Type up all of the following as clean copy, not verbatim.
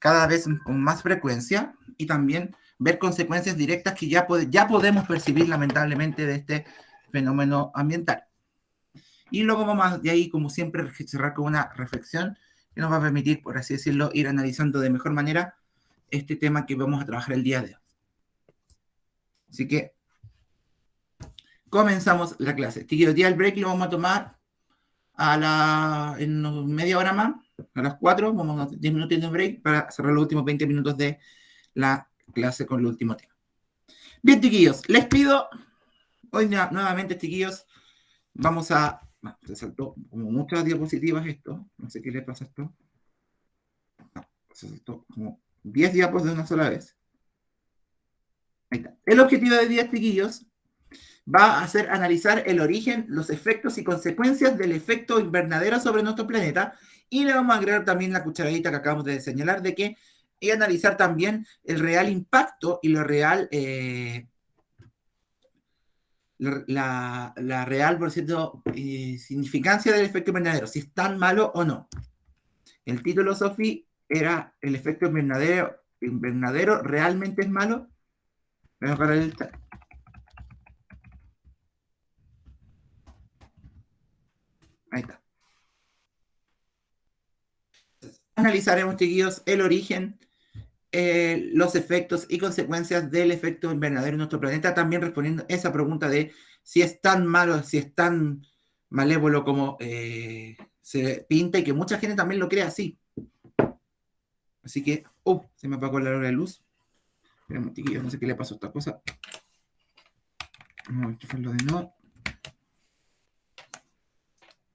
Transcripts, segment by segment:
cada vez con más frecuencia y también ver consecuencias directas que ya podemos percibir lamentablemente de este fenómeno ambiental. Y luego vamos de ahí, como siempre, cerrar con una reflexión que nos va a permitir, por así decirlo, ir analizando de mejor manera este tema que vamos a trabajar el día de hoy. Así que comenzamos la clase. Hoy día el break lo vamos a tomar en media hora más, a las 4, vamos a 10 minutos de break para cerrar los últimos 20 minutos de la clase con el último tema. Bien, chiquillos, les pido, hoy nuevamente, chiquillos, vamos a... Se saltó como muchas diapositivas esto, no sé qué le pasa a esto. No, se saltó como 10 diapos de una sola vez. Ahí está. El objetivo de 10, chiquillos, va a ser analizar el origen, los efectos y consecuencias del efecto invernadero sobre nuestro planeta, y le vamos a agregar también la cucharadita que acabamos de señalar de que y analizar también el real impacto y lo real la real, por cierto, significancia del efecto invernadero, si es tan malo o no. El título, Sofi, era ¿el efecto invernadero realmente es malo? Vamos a parar el chat. Ahí está. Analizaremos, chiquillos, el origen, los efectos y consecuencias del efecto invernadero en nuestro planeta, también respondiendo esa pregunta de si es tan malo, si es tan malévolo como se pinta, y que mucha gente también lo cree así. Así que, se me apagó la hora de luz. Espérame, chiquillos, no sé qué le pasó a esta cosa. Vamos a enchufarlo de nuevo.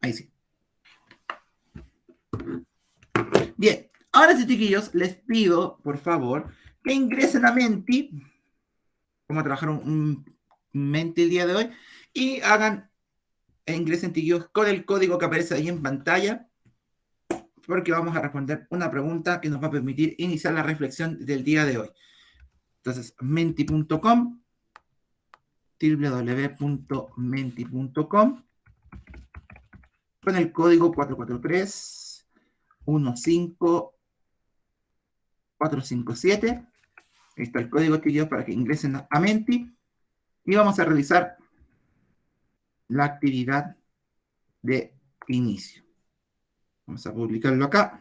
Ahí sí. Bien, ahora sí, chiquillos, les pido, por favor, que ingresen a Menti. Vamos a trabajar un Menti el día de hoy. Y ingresen, chiquillos, con el código que aparece ahí en pantalla, porque vamos a responder una pregunta que nos va a permitir iniciar la reflexión del día de hoy. Entonces, menti.com, www.menti.com, con el código 443-15457. Ahí está el código, chiquillos, para que ingresen a Menti. Y vamos a realizar la actividad de inicio. Vamos a publicarlo acá.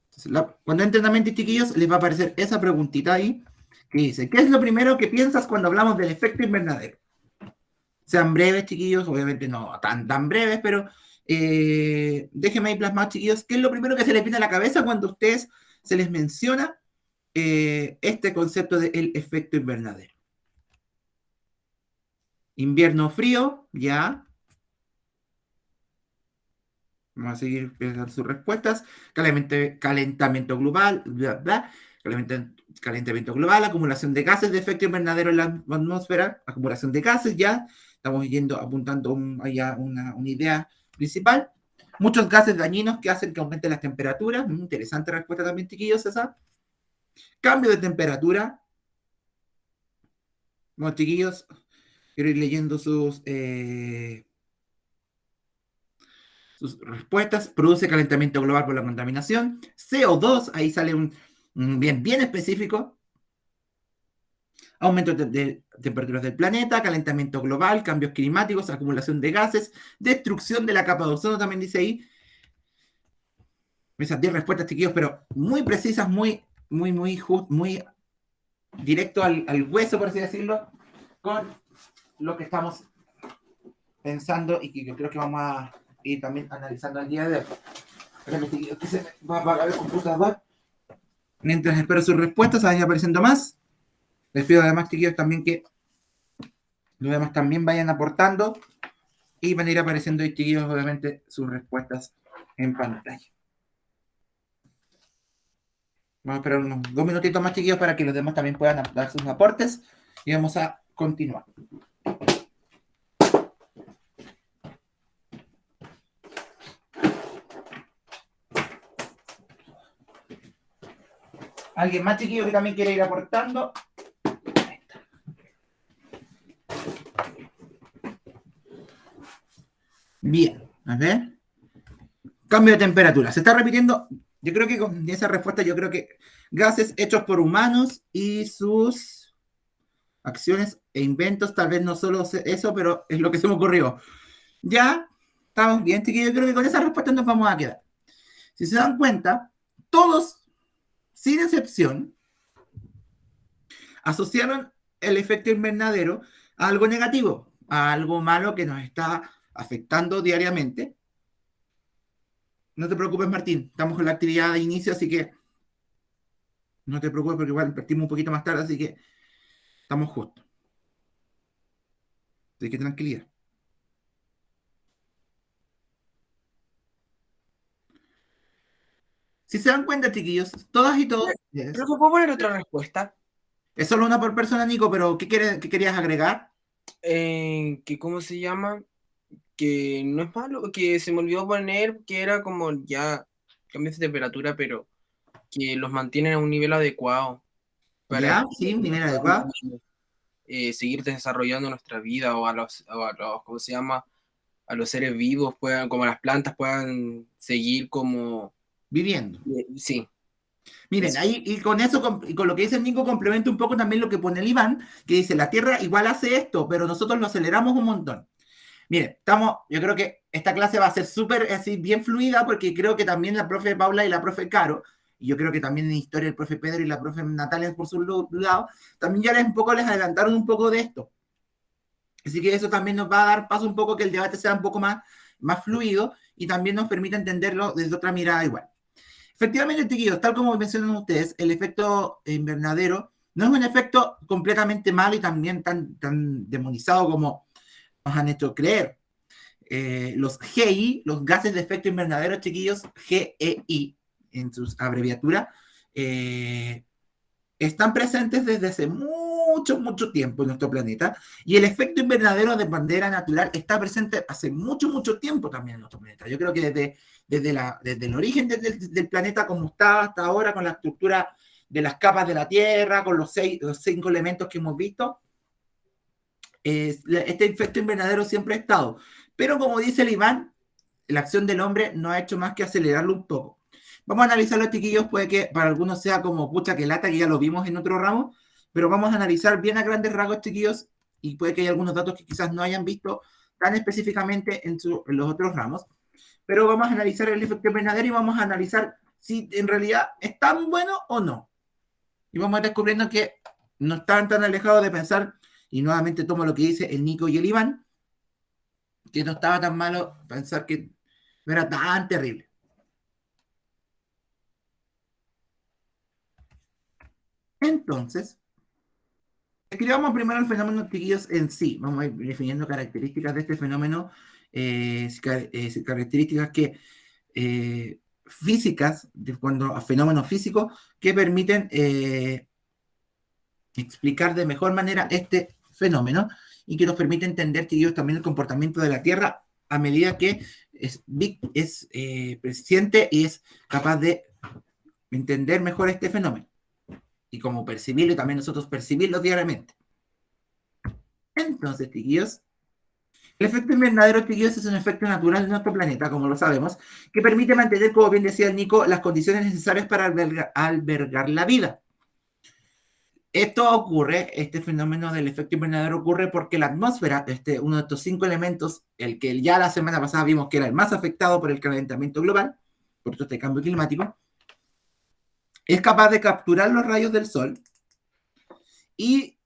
Entonces, cuando entren a Menti, chiquillos, les va a aparecer esa preguntita ahí que dice: ¿qué es lo primero que piensas cuando hablamos del efecto invernadero? Sean breves, chiquillos, obviamente no tan breves, pero déjenme ahí plasmar, chiquillos, ¿qué es lo primero que se les viene a la cabeza cuando a ustedes se les menciona este concepto del efecto invernadero? Invierno frío, ya. Vamos a seguir pensando sus respuestas. Calentamiento global, bla, bla. Calentamiento global, acumulación de gases de efecto invernadero en la atmósfera, acumulación de gases, ya. Estamos apuntando allá una idea principal. Muchos gases dañinos que hacen que aumenten las temperaturas. Interesante respuesta también, chiquillos, esa. Cambio de temperatura. Bueno, chiquillos, quiero ir leyendo sus respuestas. Produce calentamiento global por la contaminación. CO2, ahí sale un bien específico. Aumento de temperaturas del planeta, calentamiento global, cambios climáticos, acumulación de gases, destrucción de la capa de ozono, también dice ahí. Esas 10 respuestas, chiquillos, pero muy precisas, muy directo al hueso, por así decirlo, con lo que estamos pensando y que yo creo que vamos a ir también analizando el día de hoy. Espérame, chiquillos, que se me va a apagar el computador. Mientras espero sus respuestas, vayan apareciendo más. Les pido además, chiquillos, también que los demás también vayan aportando y van a ir apareciendo ahí, chiquillos, obviamente, sus respuestas en pantalla. Vamos a esperar unos 2 minutitos más, chiquillos, para que los demás también puedan dar sus aportes y vamos a continuar. ¿Alguien más, chiquillo, que también quiere ir aportando? Bien, a ver. Cambio de temperatura. Se está repitiendo Yo creo que con esa respuesta, yo creo que gases hechos por humanos y sus acciones e inventos, tal vez no solo eso, pero es lo que se me ocurrió. Ya, estamos bien, chiquillos. Yo creo que con esa respuesta nos vamos a quedar. Si se dan cuenta, todos, sin excepción, asociaron el efecto invernadero a algo negativo, a algo malo que nos está afectando diariamente. No te preocupes, Martín, estamos con la actividad de inicio, así que no te preocupes porque igual partimos un poquito más tarde, así que estamos justos. Así que tranquilidad. Si se dan cuenta, chiquillos, todas y todos, Pero ¿puedo poner otra respuesta? es solo una por persona, Nico, pero qué querías agregar? Que, ¿cómo se llama? Que no es malo, que se me olvidó poner que era como ya cambios de temperatura, pero que los mantienen a un nivel adecuado para ¿Ya? que Sí, nivel adecuado. podamos, seguir desarrollando nuestra vida o a los, ¿cómo se llama? A los seres vivos puedan, como las plantas puedan seguir como, Viviendo. sí, Miren, eso. ahí y con eso, y con lo que dice el Nico, complemento un poco también lo que pone el Iván, que dice, la Tierra igual hace esto, pero nosotros lo aceleramos un montón. Miren, yo creo que esta clase va a ser súper así, bien fluida, porque creo que también la profe Paula y la profe Caro, y yo creo que también en historia el profe Pedro y la profe Natalia por su lado, también ya un poco les adelantaron un poco de esto. Así que eso también nos va a dar paso un poco que el debate sea un poco más fluido y también nos permite entenderlo desde otra mirada igual. Efectivamente, chiquillos, tal como mencionan ustedes, el efecto invernadero no es un efecto completamente malo y también tan demonizado como nos han hecho creer. Los GI, los gases de efecto invernadero, chiquillos, GEI, en sus abreviaturas, están presentes desde hace mucho tiempo en nuestro planeta y el efecto invernadero de manera natural está presente hace mucho tiempo también en nuestro planeta. Yo creo que desde el origen del planeta como está hasta ahora con la estructura de las capas de la Tierra, con los 5 elementos que hemos visto, este efecto invernadero siempre ha estado. Pero como dice el Iván, la acción del hombre no ha hecho más que acelerarlo un poco. Vamos a analizar los chiquillos, puede que para algunos sea como pucha que lata, que ya lo vimos en otro ramo, pero vamos a analizar bien a grandes rasgos, chiquillos, y puede que haya algunos datos que quizás no hayan visto tan específicamente en los otros ramos, pero vamos a analizar el efecto invernadero y vamos a analizar si en realidad es tan bueno o no. Y vamos a ir descubriendo que no están tan alejados de pensar, y nuevamente tomo lo que dice el Nico y el Iván, que no estaba tan malo pensar que no era tan terrible. Entonces, escribamos primero el fenómeno, chiquillos, en sí. Vamos a ir definiendo características de este fenómeno, características físicas, cuando a fenómenos físicos, que permiten explicar de mejor manera este fenómeno y que nos permite entender, chiquillos, también el comportamiento de la Tierra a medida que es presciente y es capaz de entender mejor este fenómeno y como percibirlo y también nosotros percibirlo diariamente. Entonces, chiquillos, el efecto invernadero, chiquillos, es un efecto natural de nuestro planeta, como lo sabemos, que permite mantener, como bien decía el Nico, las condiciones necesarias para albergar la vida. Esto ocurre, este fenómeno del efecto invernadero ocurre porque la atmósfera, uno de estos 5 elementos, el que ya la semana pasada vimos que era el más afectado por el calentamiento global, por todo este cambio climático, es capaz de capturar los rayos del sol y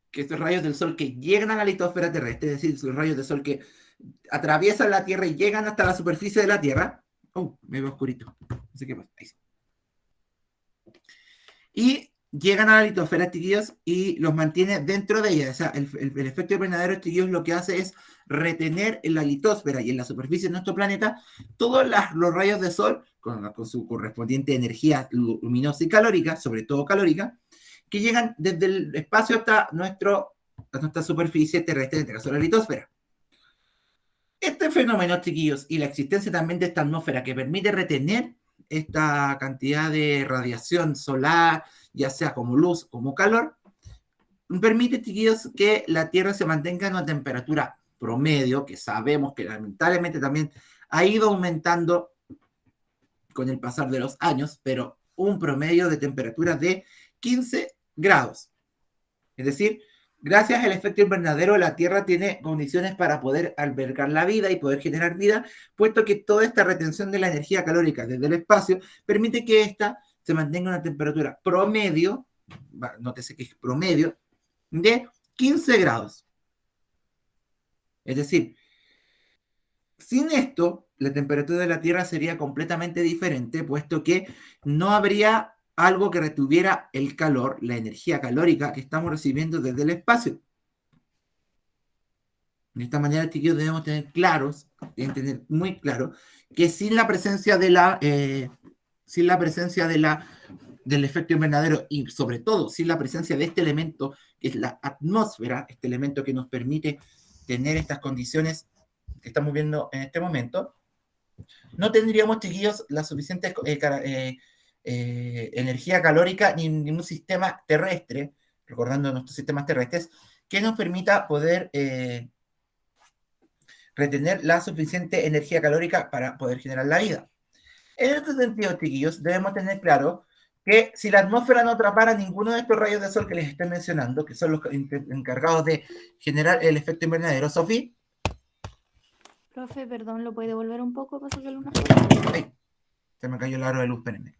que estos rayos del sol que llegan a la litosfera terrestre, es decir, los rayos del sol que atraviesan la Tierra y llegan hasta la superficie de la Tierra. Me veo oscurito. No sé qué pasa. Ahí sí. Y llegan a la litosfera, chiquillos, y los mantiene dentro de ella. O sea, el efecto invernadero, chiquillos, lo que hace es retener en la litosfera y en la superficie de nuestro planeta todos los rayos de sol, con su correspondiente energía luminosa y calórica, sobre todo calórica, que llegan desde el espacio hasta nuestra superficie terrestre, en este caso la litosfera. Este fenómeno, chiquillos, y la existencia también de esta atmósfera que permite retener esta cantidad de radiación solar, ya sea como luz, como calor, permite, chiquillos, que la Tierra se mantenga en una temperatura promedio, que sabemos que lamentablemente también ha ido aumentando con el pasar de los años, pero un promedio de temperaturas de 15 grados. Es decir, gracias al efecto invernadero, la Tierra tiene condiciones para poder albergar la vida y poder generar vida, puesto que toda esta retención de la energía calórica desde el espacio permite que ésta se mantenga a una temperatura promedio, nótese que es promedio, de 15 grados. Es decir, sin esto, la temperatura de la Tierra sería completamente diferente, puesto que no habría algo que retuviera el calor, la energía calórica que estamos recibiendo desde el espacio. De esta manera, chiquillos, debemos tener claros, deben tener muy claro, que sin la presencia de del efecto invernadero y sobre todo sin la presencia de este elemento que es la atmósfera, este elemento que nos permite tener estas condiciones que estamos viendo en este momento, no tendríamos, chiquillos, la suficiente energía calórica ni un sistema terrestre, recordando nuestros sistemas terrestres, que nos permita poder retener la suficiente energía calórica para poder generar la vida. En este sentido, chiquillos, debemos tener claro que si la atmósfera no atrapara ninguno de estos rayos de sol que les estoy mencionando, que son los encargados de generar el efecto invernadero, Sofía. Profe, perdón, ¿lo puede devolver un poco para sacarle una foto? Ay, se me cayó el aro de luz, espérenme.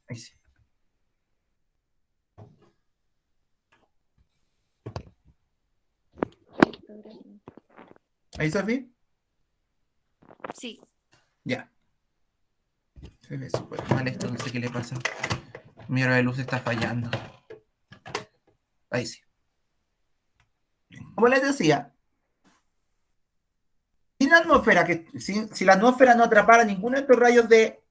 Ahí sí. ¿Ahí, Sofía? Sí. Ya. Se ve súper mal esto, no sé qué le pasa. Mi aro de luz está fallando. Ahí sí. Como les decía, si la atmósfera no atrapara ninguno de estos rayos de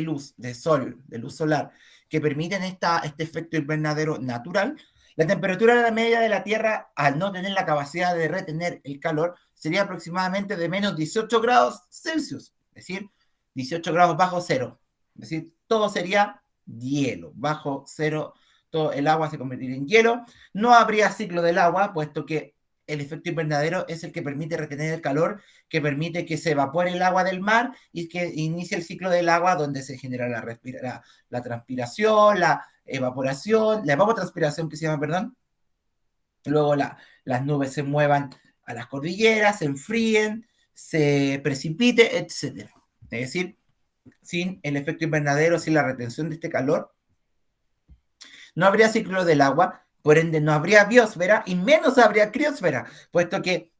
luz, de luz solar, que permiten este efecto invernadero natural, la temperatura de la media de la Tierra, al no tener la capacidad de retener el calor, sería aproximadamente de menos 18 grados Celsius, es decir, 18 grados bajo cero. Es decir, todo sería hielo, bajo cero, todo el agua se convertiría en hielo. No habría ciclo del agua, puesto que el efecto invernadero es el que permite retener el calor, que permite que se evapore el agua del mar y que inicie el ciclo del agua donde se genera la transpiración, la evapotranspiración que se llama, perdón. Luego las nubes se muevan a las cordilleras, se enfríen, se precipite, etc. Es decir, sin el efecto invernadero, sin la retención de este calor, no habría ciclo del agua, por ende no habría biosfera y menos habría criosfera, puesto que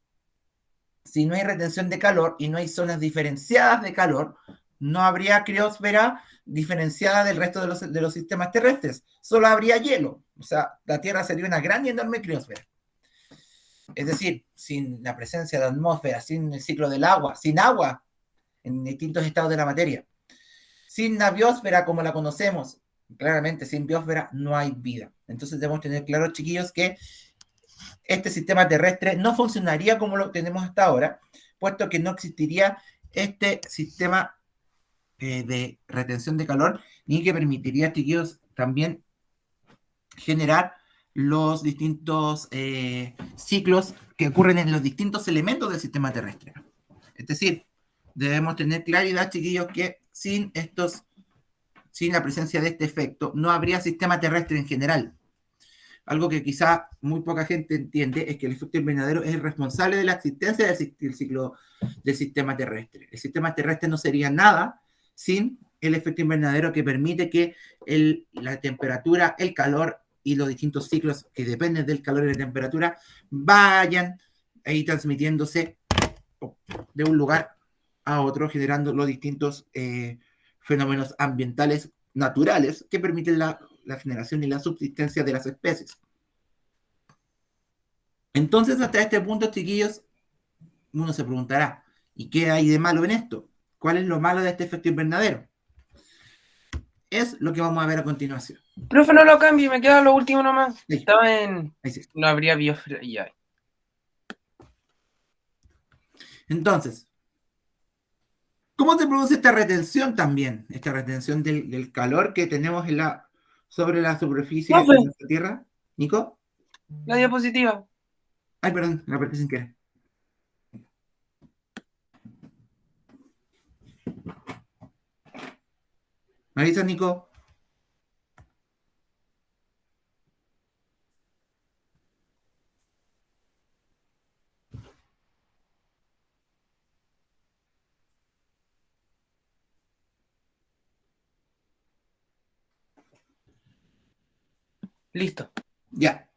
si no hay retención de calor y no hay zonas diferenciadas de calor, no habría criosfera diferenciada del resto de los sistemas terrestres, solo habría hielo, o sea, la Tierra sería una gran y enorme criosfera. Es decir, sin la presencia de atmósfera, sin el ciclo del agua, sin agua en distintos estados de la materia, sin la biosfera como la conocemos, claramente sin biosfera no hay vida. Entonces debemos tener claro, chiquillos, que este sistema terrestre no funcionaría como lo tenemos hasta ahora, puesto que no existiría este sistema de retención de calor, ni que permitiría, chiquillos, también generar los distintos ciclos que ocurren en los distintos elementos del sistema terrestre. Es decir, debemos tener claridad, chiquillos, que sin la presencia de este efecto, no habría sistema terrestre en general. Algo que quizá muy poca gente entiende es que el efecto invernadero es el responsable de la existencia del ciclo del sistema terrestre. El sistema terrestre no sería nada sin el efecto invernadero que permite que la temperatura, el calor y los distintos ciclos que dependen del calor y la temperatura vayan ahí transmitiéndose de un lugar a otro, generando los distintos fenómenos ambientales naturales que permiten la generación y la subsistencia de las especies. Entonces, hasta este punto, chiquillos, uno se preguntará, ¿y qué hay de malo en esto? ¿Cuál es lo malo de este efecto invernadero? Es lo que vamos a ver a continuación. Profe, no lo cambie, me queda lo último nomás. Sí. Estaba en... Sí. No habría biosfera. Ya. Entonces, ¿cómo se produce esta retención también? Esta retención del calor que tenemos sobre la superficie de nuestra Tierra. ¿Nico? La diapositiva. Ay, perdón, la apreté sin querer. ¿Me avisa, Nico? Listo. Ya.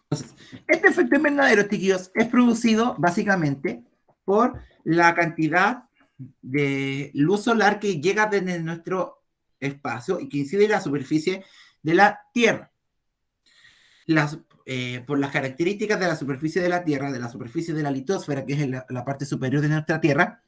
Entonces, este efecto invernadero, chiquillos, es producido básicamente por la cantidad de luz solar que llega desde nuestro espacio y que incide en la superficie de la Tierra. Por las características de la superficie de la Tierra, de la superficie de la litosfera, que es la parte superior de nuestra Tierra,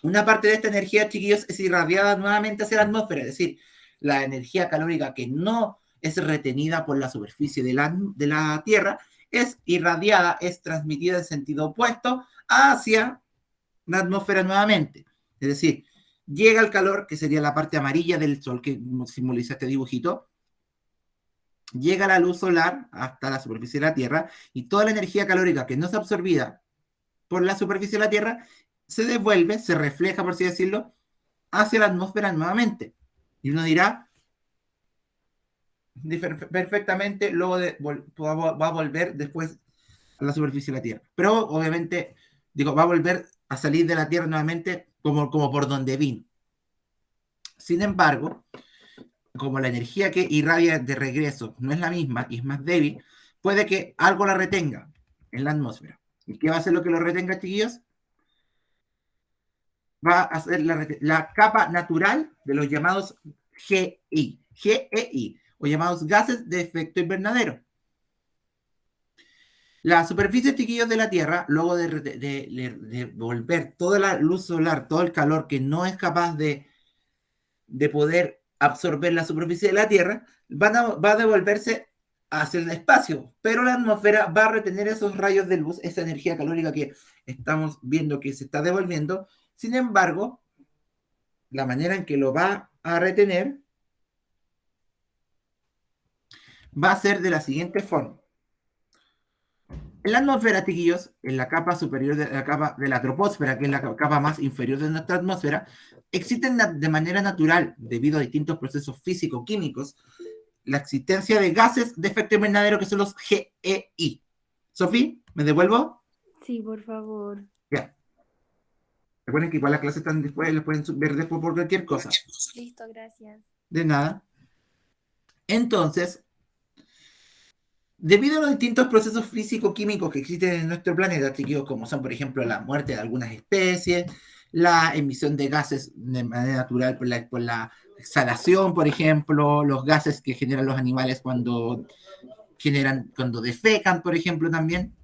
una parte de esta energía, chiquillos, es irradiada nuevamente hacia la atmósfera, es decir, la energía calórica que no es retenida por la superficie de la Tierra es irradiada, es transmitida en sentido opuesto hacia la atmósfera nuevamente. Es decir, llega el calor, que sería la parte amarilla del Sol, que simboliza este dibujito, llega la luz solar hasta la superficie de la Tierra y toda la energía calórica que no es absorbida por la superficie de la Tierra se devuelve, se refleja, por así decirlo, hacia la atmósfera nuevamente. Y uno dirá, perfectamente, luego va a volver después a la superficie de la Tierra. Pero obviamente, digo, va a volver a salir de la Tierra nuevamente como por donde vino. Sin embargo, como la energía que irradia de regreso no es la misma y es más débil, puede que algo la retenga en la atmósfera. ¿Y qué va a ser lo que lo retenga, chiquillos? Va a ser la capa natural de los llamados GEI, o llamados gases de efecto invernadero. La superficie, chiquillos, de la Tierra, luego de volver toda la luz solar, todo el calor que no es capaz de poder absorber la superficie de la Tierra, va a devolverse hacia el espacio, pero la atmósfera va a retener esos rayos de luz, esa energía calórica que estamos viendo que se está devolviendo. Sin embargo, la manera en que lo va a retener va a ser de la siguiente forma. En la atmósfera, chiquillos, en la capa superior de la capa de la troposfera, que es la capa más inferior de nuestra atmósfera, existen de manera natural, debido a distintos procesos físico-químicos, la existencia de gases de efecto invernadero que son los GEI. Sofi, ¿me devuelvo? Sí, por favor. Ya. Recuerden que igual las clases están después, las pueden ver después por cualquier cosa. Listo, gracias. De nada. Entonces, debido a los distintos procesos físico-químicos que existen en nuestro planeta, chiquillos, como son, por ejemplo, la muerte de algunas especies, la emisión de gases de manera natural por la exhalación, por ejemplo, los gases que generan los animales cuando defecan, por ejemplo, también,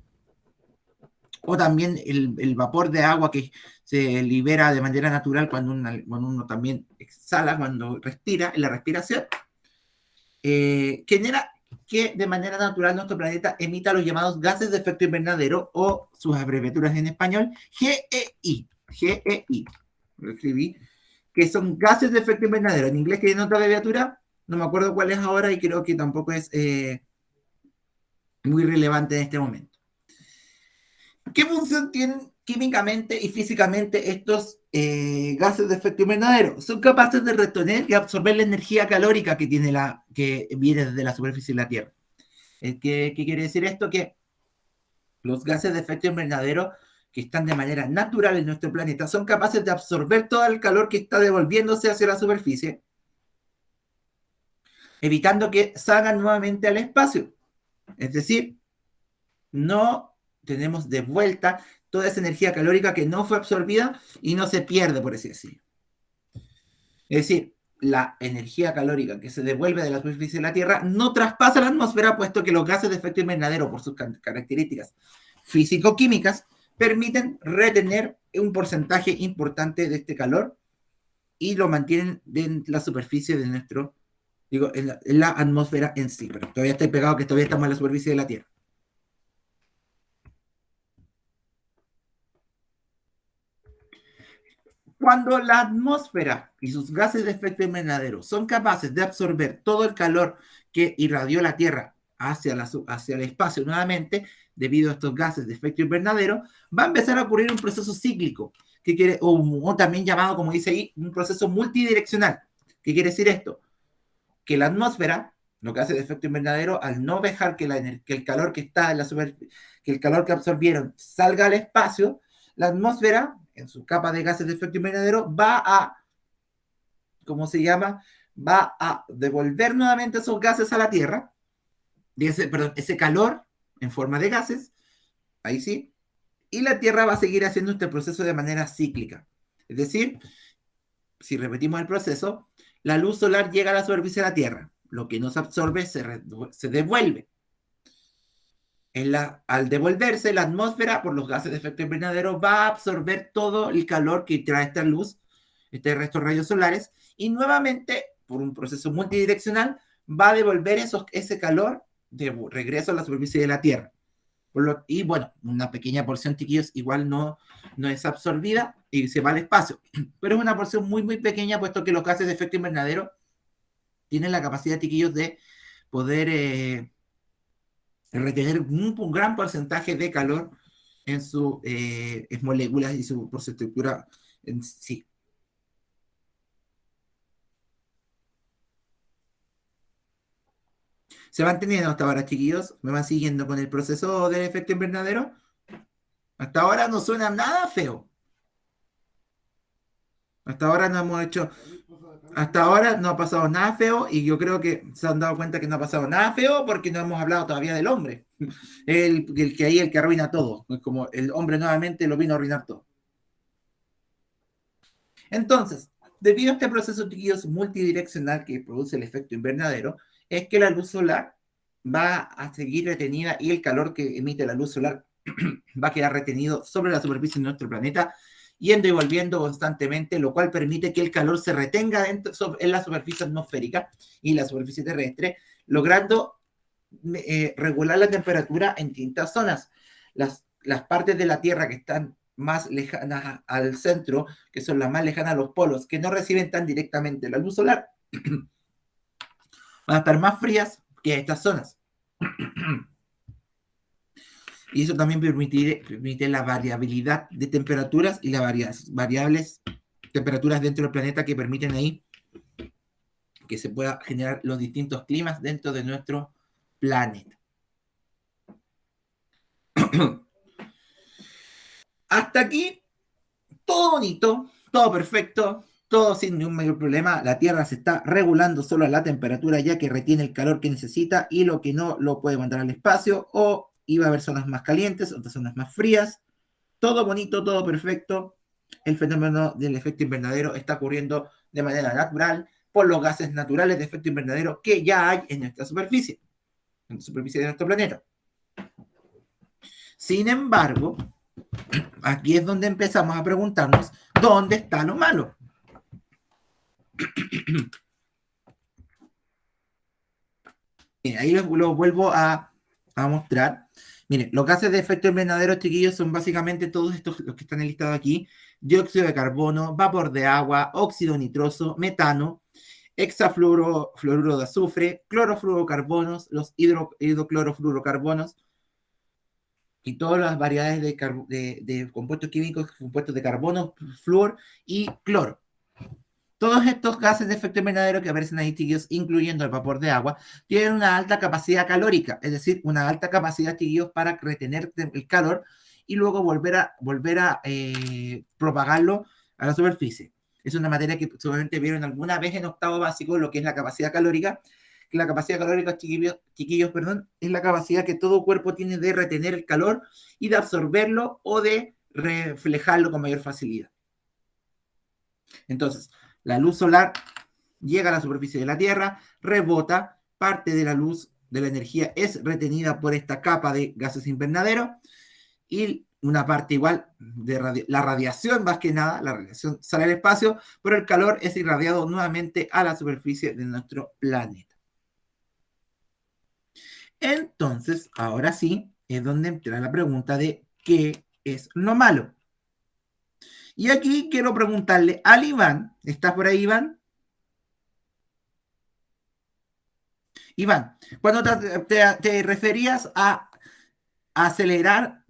o también el vapor de agua que se libera de manera natural cuando uno también exhala, cuando respira, en la respiración, genera que de manera natural nuestro planeta emita los llamados gases de efecto invernadero, o sus abreviaturas en español, GEI, lo escribí, que son gases de efecto invernadero. En inglés tienen otra abreviatura, no me acuerdo cuál es ahora y creo que tampoco es muy relevante en este momento. ¿Qué función tienen químicamente y físicamente estos gases de efecto invernadero? Son capaces de retener y absorber la energía calórica que viene desde la superficie de la Tierra. ¿Qué quiere decir esto? Que los gases de efecto invernadero que están de manera natural en nuestro planeta son capaces de absorber todo el calor que está devolviéndose hacia la superficie, evitando que salgan nuevamente al espacio. Es decir, no tenemos de vuelta toda esa energía calórica que no fue absorbida y no se pierde, por así decirlo. Es decir, la energía calórica que se devuelve de la superficie de la Tierra no traspasa la atmósfera, puesto que los gases de efecto invernadero, por sus características físico-químicas, permiten retener un porcentaje importante de este calor y lo mantienen en la superficie de en la atmósfera en sí. Pero todavía estoy pegado, que todavía estamos en la superficie de la Tierra. Cuando la atmósfera y sus gases de efecto invernadero son capaces de absorber todo el calor que irradió la Tierra hacia el espacio nuevamente, debido a estos gases de efecto invernadero, va a empezar a ocurrir un proceso cíclico, ¿Qué quiere? O también llamado, como dice ahí, un proceso multidireccional. ¿Qué quiere decir esto? Que la atmósfera, lo que hace el efecto invernadero, al no dejar que el calor que está en la superficie, que el calor que absorbieron salga al espacio, la atmósfera, en su capa de gases de efecto invernadero, va a, ¿cómo se llama? Va a devolver nuevamente esos gases a la Tierra, ese calor en forma de gases, ahí sí, y la Tierra va a seguir haciendo este proceso de manera cíclica. Es decir, si repetimos el proceso, la luz solar llega a la superficie de la Tierra, lo que no se absorbe se devuelve. Al devolverse, la atmósfera, por los gases de efecto invernadero, va a absorber todo el calor que trae esta luz, estos rayos solares, y nuevamente, por un proceso multidireccional, va a devolver ese calor de regreso a la superficie de la Tierra. Y bueno, una pequeña porción, chiquillos, igual no es absorbida y se va al espacio. Pero es una porción muy, muy pequeña, puesto que los gases de efecto invernadero tienen la capacidad, chiquillos, de poder retener un gran porcentaje de calor en sus moléculas y por su estructura en sí. ¿Se van teniendo hasta ahora, chiquillos? ¿Me van siguiendo con el proceso del efecto invernadero? Hasta ahora no suena nada feo. Hasta ahora no hemos hecho... Hasta ahora no ha pasado nada feo y yo creo que se han dado cuenta que no ha pasado nada feo porque no hemos hablado todavía del hombre. El que arruina todo. Es como el hombre nuevamente lo vino a arruinar todo. Entonces, debido a este proceso, chiquillos, multidireccional que produce el efecto invernadero, es que la luz solar va a seguir retenida y el calor que emite la luz solar va a quedar retenido sobre la superficie de nuestro planeta, yendo y volviendo constantemente, lo cual permite que el calor se retenga en la superficie atmosférica y la superficie terrestre, logrando regular la temperatura en distintas zonas. Las partes de la Tierra que están más lejanas al centro, que son las más lejanas a los polos, que no reciben tan directamente la luz solar, van a estar más frías que estas zonas. Y eso también permite la variabilidad de temperaturas y las variables temperaturas dentro del planeta que permiten ahí que se pueda generar los distintos climas dentro de nuestro planeta. Hasta aquí, todo bonito, todo perfecto, todo sin ningún mayor problema. La Tierra se está regulando solo a la temperatura, ya que retiene el calor que necesita y lo que no lo puede mandar al espacio, o iba a haber zonas más calientes, otras zonas más frías. Todo bonito, todo perfecto. El fenómeno del efecto invernadero está ocurriendo de manera natural por los gases naturales de efecto invernadero que ya hay en nuestra superficie, en la superficie de nuestro planeta. Sin embargo, aquí es donde empezamos a preguntarnos, ¿dónde está lo malo? Miren, ahí lo vuelvo a mostrar. Miren, los gases de efecto invernadero, chiquillos, son básicamente todos estos, los que están listados aquí: dióxido de carbono, vapor de agua, óxido nitroso, metano, hexafluoruro de azufre, clorofluorocarbonos, los hidroclorofluorocarbonos y todas las variedades de compuestos químicos compuestos de carbono, flúor y cloro. Todos estos gases de efecto invernadero que aparecen ahí, chiquillos, incluyendo el vapor de agua, tienen una alta capacidad calórica, es decir, una alta capacidad, chiquillos, para retener el calor y luego volver a propagarlo a la superficie. Es una materia que seguramente vieron alguna vez en octavo básico, lo que es la capacidad calórica. La capacidad calórica, chiquillos, es la capacidad que todo cuerpo tiene de retener el calor y de absorberlo o de reflejarlo con mayor facilidad. Entonces, la luz solar llega a la superficie de la Tierra, rebota, parte de la luz, de la energía, es retenida por esta capa de gases invernadero y una parte igual de la radiación, más que nada, la radiación sale al espacio, pero el calor es irradiado nuevamente a la superficie de nuestro planeta. Entonces, ahora sí, es donde entra la pregunta de ¿qué es lo malo? Y aquí quiero preguntarle al Iván. ¿Estás por ahí, Iván? Iván, cuando te referías a acelerar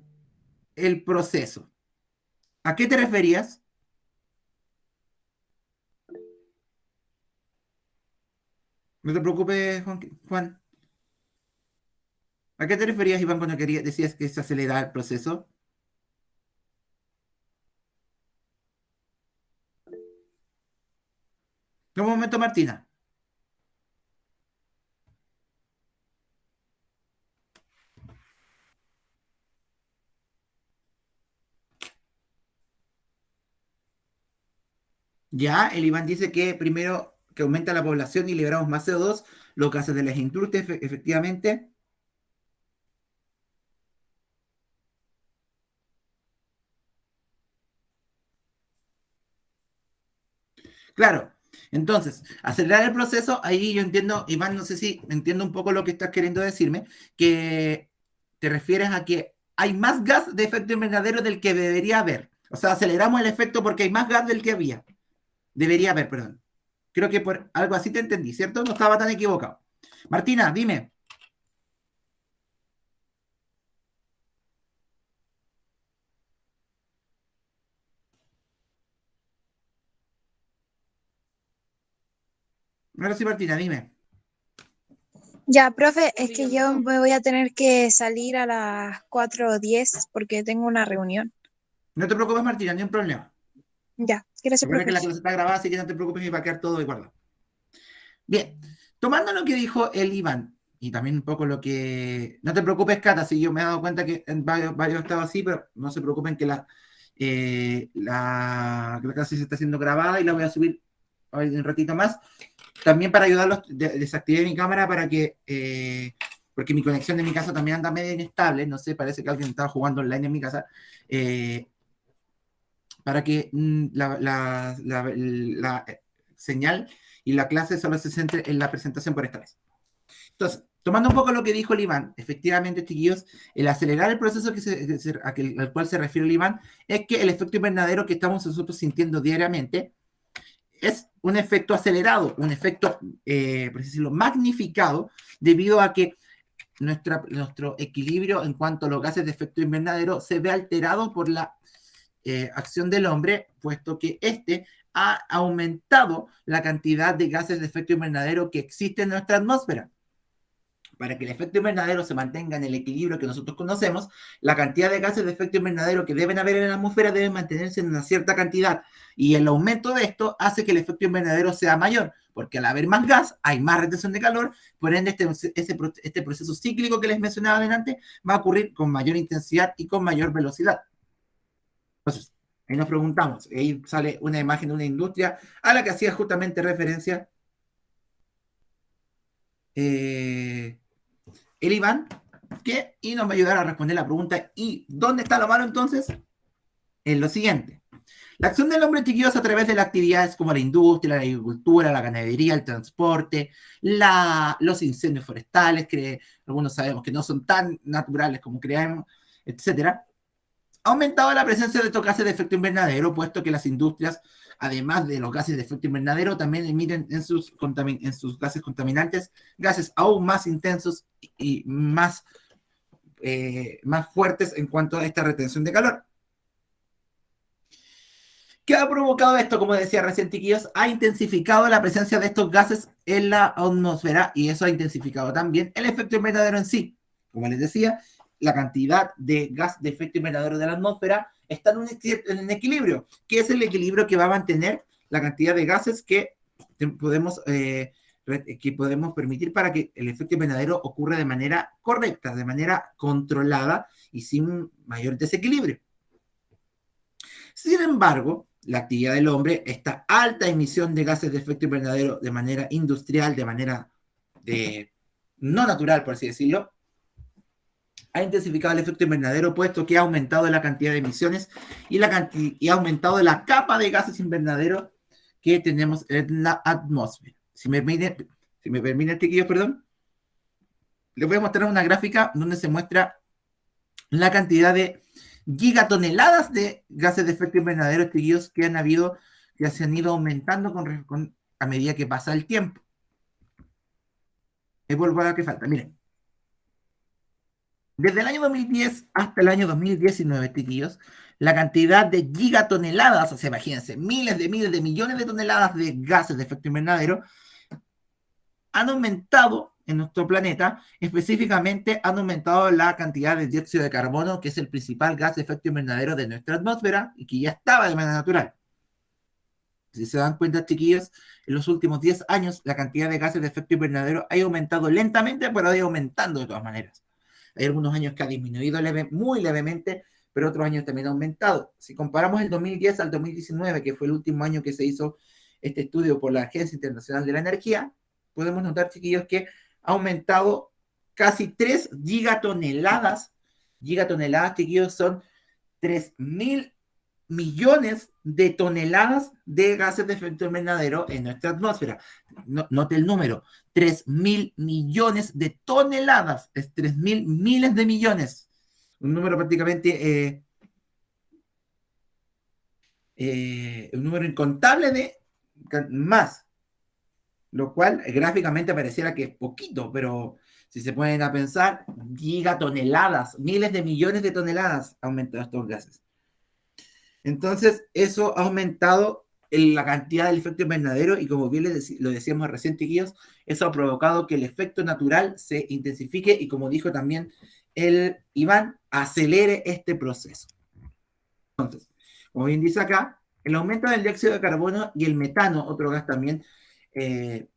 el proceso, ¿a qué te referías? No te preocupes, Juan. ¿A qué te referías, Iván, cuando decías que se acelera el proceso? Un momento, Martina. Ya, el Iván dice que primero que aumenta la población y liberamos más CO2, los gases de las industrias, efectivamente. Claro, entonces, acelerar el proceso, ahí yo entiendo, Iván, no sé si entiendo un poco lo que estás queriendo decirme, que te refieres a que hay más gas de efecto invernadero del que debería haber. O sea, aceleramos el efecto porque hay más gas del que había. Debería haber, perdón. Creo que por algo así te entendí, ¿cierto? No estaba tan equivocado. Martina, dime. Ahora sí, Martina, dime. Ya, profe, es que yo me voy a tener que salir a las 4:10 porque tengo una reunión. No te preocupes, Martina, ni un problema. Ya, gracias, Recuerda que profe. la clase está grabada, así que no te preocupes y va a quedar todo igual. Bien, tomando lo que dijo el Iván, y también un poco lo que... No te preocupes, Cata, si yo me he dado cuenta que en varios estados así, pero no se preocupen que la clase se está haciendo grabada y la voy a subir hoy un ratito más. También para ayudarlos, desactivé mi cámara para que... porque mi conexión de mi casa también anda medio inestable, no sé, parece que alguien estaba jugando online en mi casa. Para que la señal y la clase solo se centre en la presentación por esta vez. Entonces, tomando un poco lo que dijo el Iván, efectivamente, chiquillos, el acelerar el proceso al cual se refiere el Iván es que el efecto invernadero que estamos nosotros sintiendo diariamente es un efecto acelerado, un efecto, por así decirlo, magnificado, debido a que nuestro equilibrio en cuanto a los gases de efecto invernadero se ve alterado por la acción del hombre, puesto que este ha aumentado la cantidad de gases de efecto invernadero que existe en nuestra atmósfera. Para que el efecto invernadero se mantenga en el equilibrio que nosotros conocemos, la cantidad de gases de efecto invernadero que deben haber en la atmósfera debe mantenerse en una cierta cantidad. Y el aumento de esto hace que el efecto invernadero sea mayor, porque al haber más gas, hay más retención de calor, por ende este proceso cíclico que les mencionaba adelante va a ocurrir con mayor intensidad y con mayor velocidad. Entonces, ahí nos preguntamos, ahí sale una imagen de una industria a la que hacía justamente referencia el Iván, y nos va a ayudar a responder la pregunta, ¿y dónde está lo malo entonces? En lo siguiente. La acción del hombre, chiquillos, a través de las actividades como la industria, la agricultura, la ganadería, el transporte, los incendios forestales, que algunos sabemos que no son tan naturales como creemos, etcétera, ha aumentado la presencia de estos gases de efecto invernadero, puesto que las industrias, además de los gases de efecto invernadero, también emiten en sus gases contaminantes gases aún más intensos y más fuertes en cuanto a esta retención de calor. ¿Qué ha provocado esto? Como decía recién, chiquillos, ha intensificado la presencia de estos gases en la atmósfera y eso ha intensificado también el efecto invernadero en sí. Como les decía, la cantidad de gas de efecto invernadero de la atmósfera está en un equilibrio, que es el equilibrio que va a mantener la cantidad de gases que podemos permitir para que el efecto invernadero ocurra de manera correcta, de manera controlada y sin mayor desequilibrio. Sin embargo, la actividad del hombre, esta alta emisión de gases de efecto invernadero de manera industrial, de manera no natural, por así decirlo, ha intensificado el efecto invernadero, puesto que ha aumentado la cantidad de emisiones y ha aumentado la capa de gases invernaderos que tenemos en la atmósfera. Si me permiten, chiquillos, perdón, les voy a mostrar una gráfica donde se muestra la cantidad de gigatoneladas de gases de efecto invernadero, chiquillos, que se han ido aumentando a medida que pasa el tiempo. Vuelvo a lo que falta, miren. Desde el año 2010 hasta el año 2019, chiquillos, la cantidad de gigatoneladas, o sea, imagínense, miles de millones de toneladas de gases de efecto invernadero han aumentado en nuestro planeta, específicamente han aumentado la cantidad de dióxido de carbono, que es el principal gas de efecto invernadero de nuestra atmósfera y que ya estaba de manera natural. Si se dan cuenta, chiquillos, en los últimos 10 años la cantidad de gases de efecto invernadero ha aumentado lentamente, pero ha ido aumentando de todas maneras. Hay algunos años que ha disminuido muy levemente, pero otros años también ha aumentado. Si comparamos el 2010 al 2019, que fue el último año que se hizo este estudio por la Agencia Internacional de la Energía, podemos notar, chiquillos, que ha aumentado casi 3 gigatoneladas. Gigatoneladas, chiquillos, son 3.000 millones de toneladas de gases de efecto invernadero en nuestra atmósfera. Note el número, 3.000 millones de toneladas, es 3.000 miles de millones. Un número prácticamente, un número incontable de más, lo cual gráficamente pareciera que es poquito, pero si se ponen a pensar, gigatoneladas, miles de millones de toneladas aumentan estos gases. Entonces, eso ha aumentado la cantidad del efecto invernadero y como bien lo decíamos recién, chiquillos, eso ha provocado que el efecto natural se intensifique y como dijo también el Iván, acelere este proceso. Entonces, como bien dice acá, el aumento del dióxido de carbono y el metano, otro gas también, el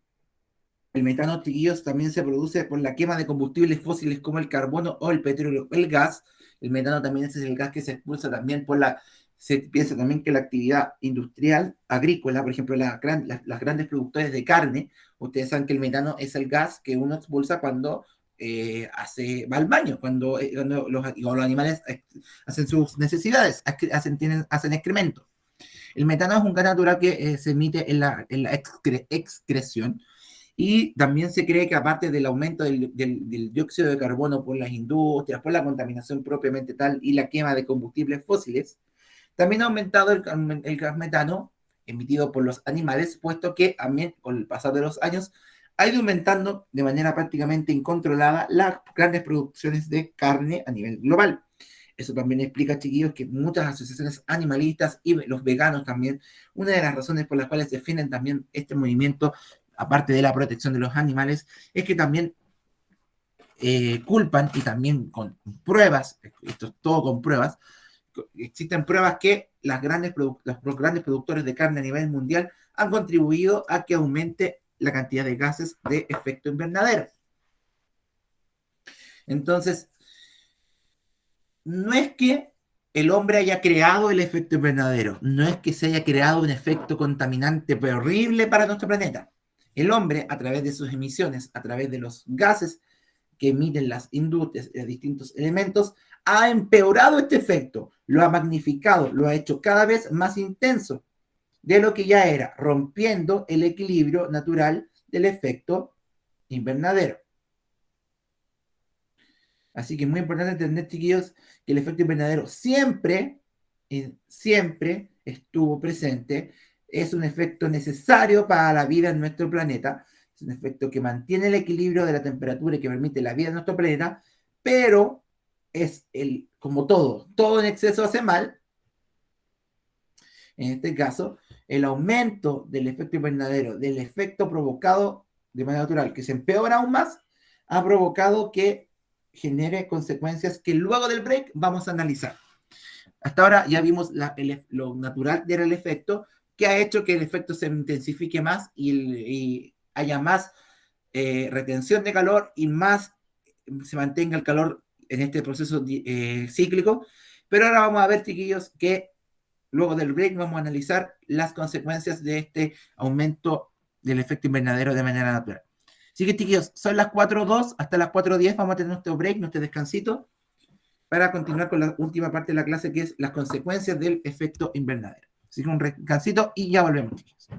metano, chiquillos, también se produce por la quema de combustibles fósiles como el carbono o el petróleo, el gas. El metano también es el gas que se expulsa también por la... Se piensa también que la actividad industrial, agrícola, por ejemplo, las grandes productores de carne, ustedes saben que el metano es el gas que uno expulsa cuando va al baño, cuando los animales hacen sus necesidades, hacen excremento. El metano es un gas natural que se emite en la excreción. Y también se cree que aparte del aumento del dióxido de carbono por las industrias, por la contaminación propiamente tal y la quema de combustibles fósiles, también ha aumentado el gas metano emitido por los animales, puesto que también con el pasar de los años ha ido aumentando de manera prácticamente incontrolada las grandes producciones de carne a nivel global. Eso también explica, chiquillos, que muchas asociaciones animalistas y los veganos también, una de las razones por las cuales defienden también este movimiento, aparte de la protección de los animales, es que también culpan y también con pruebas, esto es todo con pruebas, existen pruebas que los grandes productores de carne a nivel mundial han contribuido a que aumente la cantidad de gases de efecto invernadero. Entonces, no es que el hombre haya creado el efecto invernadero, no es que se haya creado un efecto contaminante horrible para nuestro planeta. El hombre, a través de sus emisiones, a través de los gases que emiten las industrias y los distintos elementos, ha empeorado este efecto, lo ha magnificado, lo ha hecho cada vez más intenso de lo que ya era, rompiendo el equilibrio natural del efecto invernadero. Así que es muy importante entender, chiquillos, que el efecto invernadero siempre estuvo presente. Es un efecto necesario para la vida en nuestro planeta. Es un efecto que mantiene el equilibrio de la temperatura y que permite la vida en nuestro planeta, pero es como todo en exceso hace mal. En este caso, el aumento del efecto invernadero, del efecto provocado de manera natural, que se empeora aún más, ha provocado que genere consecuencias que luego del break vamos a analizar. Hasta ahora ya vimos lo natural del efecto, que ha hecho que el efecto se intensifique más y haya más retención de calor y más se mantenga el calor en este proceso cíclico. Pero ahora vamos a ver, chiquillos, que luego del break vamos a analizar las consecuencias de este aumento del efecto invernadero de manera natural. Así que, chiquillos, son las 4:02, hasta las 4:10 vamos a tener nuestro break, nuestro descansito, para continuar con la última parte de la clase, que es las consecuencias del efecto invernadero. Así que un descansito y ya volvemos, chicos.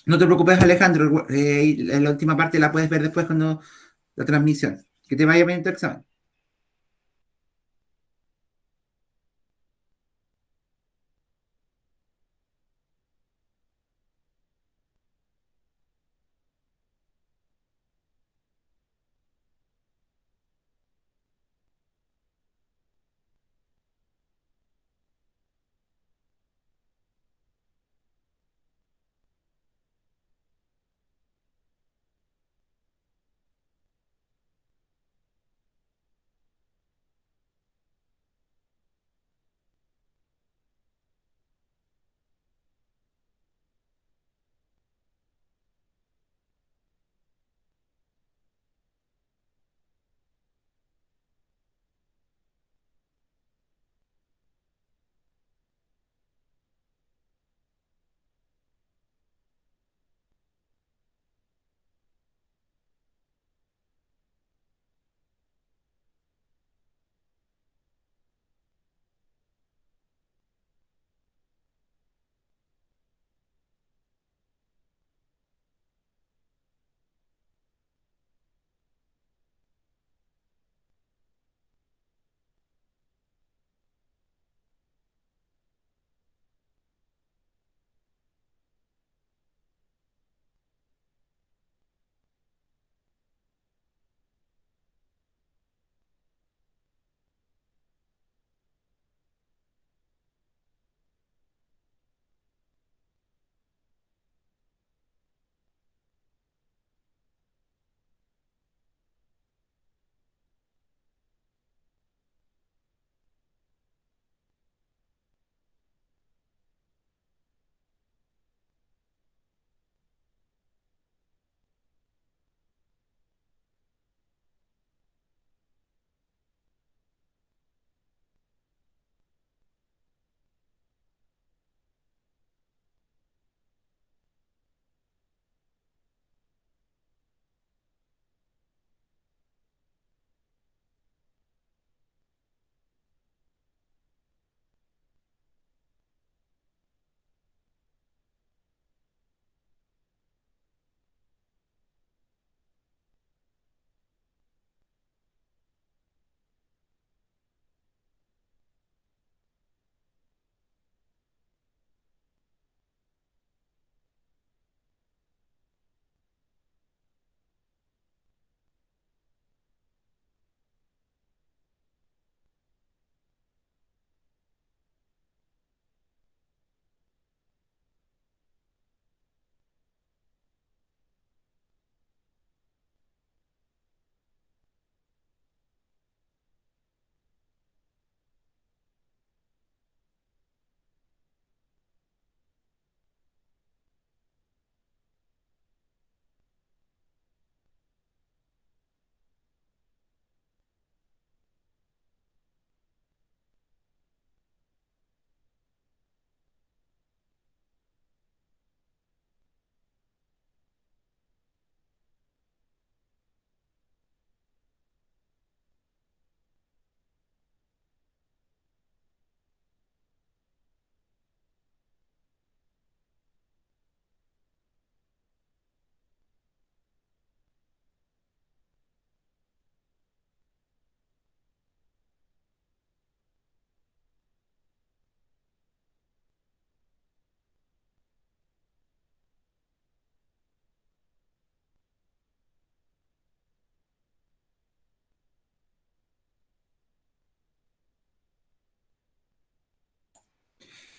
No te preocupes, Alejandro, la última parte la puedes ver después cuando la transmisión. Que te vaya bien tu examen.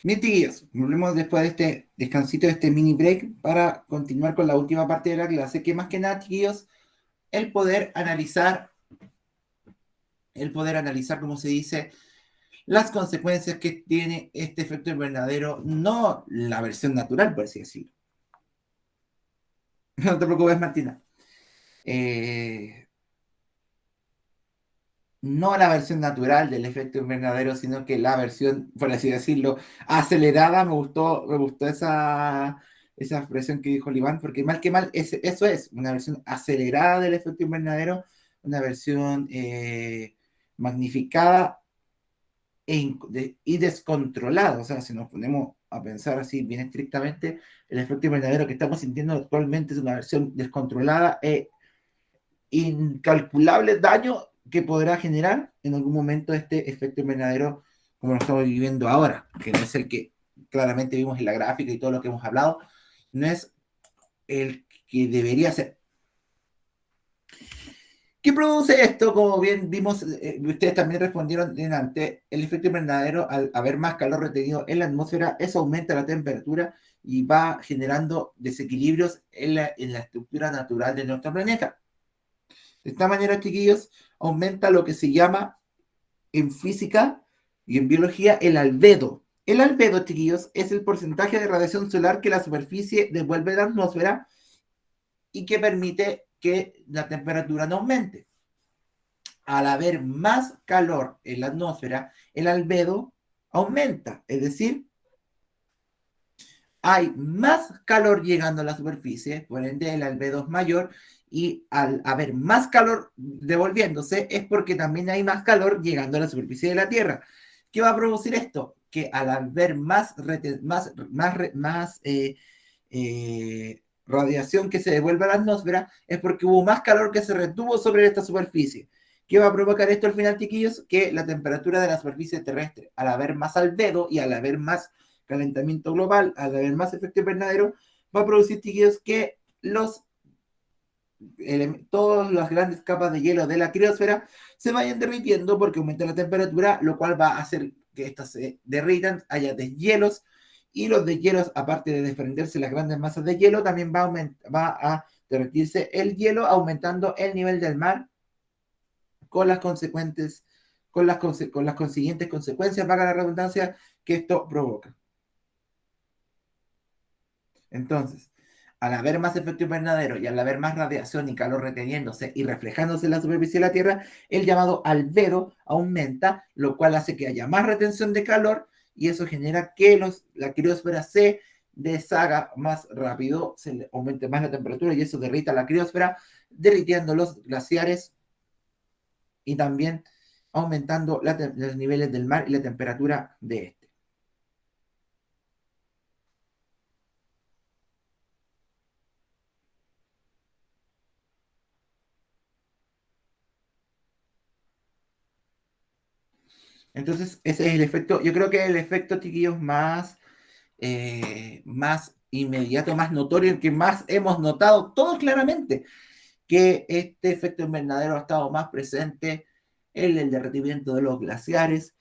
Bien, chiquillos, volvemos después de este descansito, de este mini break, para continuar con la última parte de la clase, que más que nada, chiquillos, el poder analizar, como se dice, las consecuencias que tiene este efecto invernadero, no la versión natural, por así decirlo. No te preocupes, Martina. Eh, no la versión natural del efecto invernadero, sino que la versión, por así decirlo, acelerada. Me gustó esa expresión que dijo Iván, porque mal que mal, eso es una versión acelerada del efecto invernadero, una versión magnificada y descontrolado. O sea, si nos ponemos a pensar así bien estrictamente, el efecto invernadero que estamos sintiendo actualmente es una versión descontrolada e incalculable daño que podrá generar en algún momento este efecto invernadero como lo estamos viviendo ahora, que no es el que claramente vimos en la gráfica y todo lo que hemos hablado, no es el que debería ser. ¿Qué produce esto? Como bien vimos, ustedes también respondieron antes, el efecto invernadero, al haber más calor retenido en la atmósfera, eso aumenta la temperatura y va generando desequilibrios en la estructura natural de nuestro planeta. De esta manera, chiquillos, aumenta lo que se llama en física y en biología el albedo. El albedo, chiquillos, es el porcentaje de radiación solar que la superficie devuelve a la atmósfera y que permite que la temperatura no aumente. Al haber más calor en la atmósfera, el albedo aumenta, es decir, hay más calor llegando a la superficie, por ende el albedo es mayor, y al haber más calor devolviéndose es porque también hay más calor llegando a la superficie de la Tierra. ¿Qué va a producir esto? Que al haber más radiación que se devuelve a la atmósfera es porque hubo más calor que se retuvo sobre esta superficie. ¿Qué va a provocar esto al final, chiquillos? Que la temperatura de la superficie terrestre, al haber más albedo y al haber más calentamiento global, al haber más efecto invernadero, va a producir, chiquillos, que todas las grandes capas de hielo de la criosfera se vayan derritiendo porque aumenta la temperatura, lo cual va a hacer que estas se derritan, haya deshielos, y los deshielos, aparte de desprenderse las grandes masas de hielo, también va a derretirse el hielo, aumentando el nivel del mar con las consiguientes consecuencias, valga la redundancia, que esto provoca. Entonces, al haber más efecto invernadero y al haber más radiación y calor reteniéndose y reflejándose en la superficie de la Tierra, el llamado albedo aumenta, lo cual hace que haya más retención de calor y eso genera que la criosfera se deshaga más rápido, se aumente más la temperatura y eso derrita la criosfera, derritiendo los glaciares y también aumentando los niveles del mar y la temperatura de este. Entonces, ese es el efecto, yo creo que es el efecto, chiquillos, más inmediato, más notorio, el que más hemos notado todos claramente, que este efecto invernadero ha estado más presente en el derretimiento de los glaciares,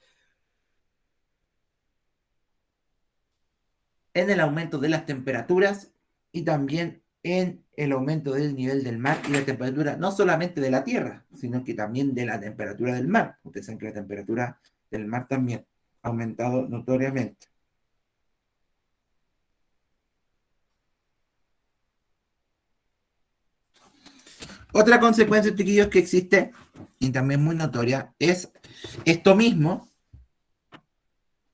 en el aumento de las temperaturas y también en el aumento del nivel del mar y la temperatura, no solamente de la Tierra, sino que también de la temperatura del mar. Ustedes saben que la temperatura del mar también ha aumentado notoriamente. Otra consecuencia, chiquillos, que existe y también muy notoria es esto mismo,